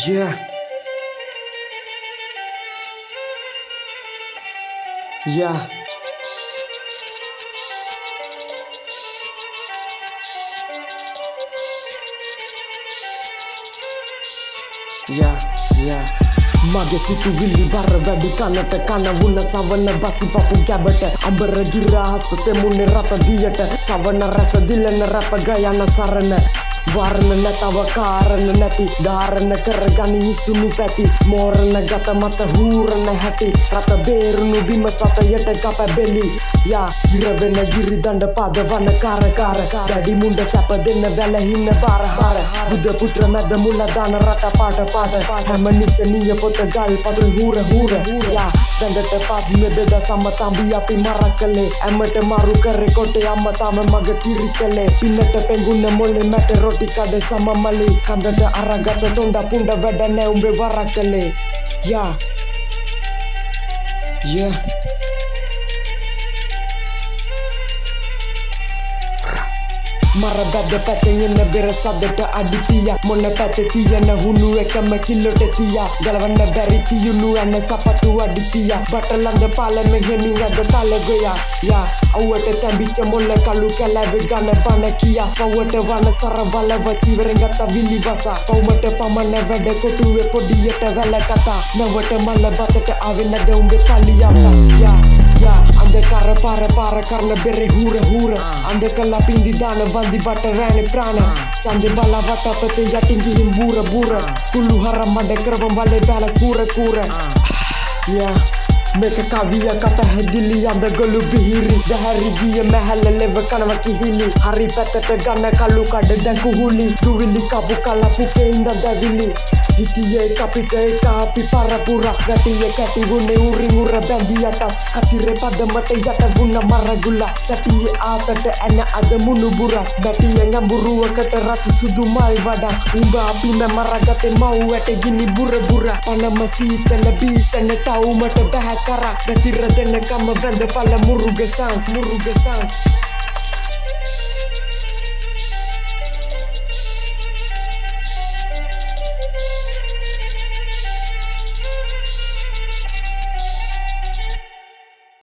Yeah. Yeah. Yeah. Mage situgili bara වැඩි කනට කන වුණ සවන බසි පපු කැබට අඹර ගිරහස තෙමුනේ රත දියට සවන රස දිලන රැප ගයන සරණ වර්ණ නැතව කාරණ නැති ධාරණ කරගනි නිසුණු පැති මෝරණ ගත මත හූරණ හැටි රත බේරුණු බිම සතයට කප බෙලි යා හිර වෙන ගිරි දණ්ඩ පදවන කාර දැඩි මුණ්ඩ සැප දෙන්න වැලහින්න බාර හාර බුද්ධ පුත්‍ර මැද මුල දාන රට පාට හැම නිචනීය පොත ගල් පතුරු හූර යා වැඳට පද්ම බෙද සම්මතම්බි අපි මරක් කළේ ඇමට මරු කරේ කොටේ අම්ම තාම මග තිරි කළේ පින්නට පෙඟුන්න මොලේ මැට රොටි කඩ සමමලි කඳට අරගත තොණ්ඩ පුණ්ඩ වැඩ නෑ උඹේ වරක් කළේ යා මර බැද්ද පැතෙන් එන්න බෙර සද්දට අඩිතියක් මොන පැත්තේ තියන හුණු එකම කිල්ලොට තියා ගලවන්න බැරි තියුණු ඇන සපතු අඩිතියා බටලන්ද පාලමෙන් හෙමින් අද තල ගොයා යා අවුවට තැඹිච්ච මොල්ල කළු කැලෑවේ ගන බන කියා පවුවට වන සරවලව චීවරෙන් ගත්ත විලි වසා පවුමට පමණ වැඩ කොටුවේ පොඩියට වැල කතා නවට මල්ල බතට ආවේ නැද උඹේ පලියප්පා යා අන්ධකාර පාර කරන බෙරේ හූර අන්ධ කළා පින්දි දාන වන්දි බට රෑනේ ප්‍රාණ චන්දේ බලා වටපතේ යටින් ගිහින් බූර කුළු හර මඩ කරවම් වලේ බැල කූර මේක කවියක් පැහැදිලි අඳ ගොළු බිහිරි දැහැරි ගිය මැහැල්ල ලෙව කනව කිහිලි හරි පැත්තට ගන්න කළු කඩ දැන් කුහුලි දුවිලි කපු කලපුකේ ඉඳ දැවිලි හිටියේ අපිට එක අපි පරපුරා රැටිය කැටි වුණේ උර බැඳි යට කතිරේ පදමට යට වුණ මරගුලා සැටියේ ආතට ඇන අද මුණුබුරක් බැටියෙන් අඹුරුවකට රතු සුදු මල් වඩා උඹ අපි මරගතේ මව් ඇට ගිනි බුර පනම සීතල බීසනට අවුමට බැහැ කරක් පැතිර දෙන්න කම වැඳ පල මුරුගසං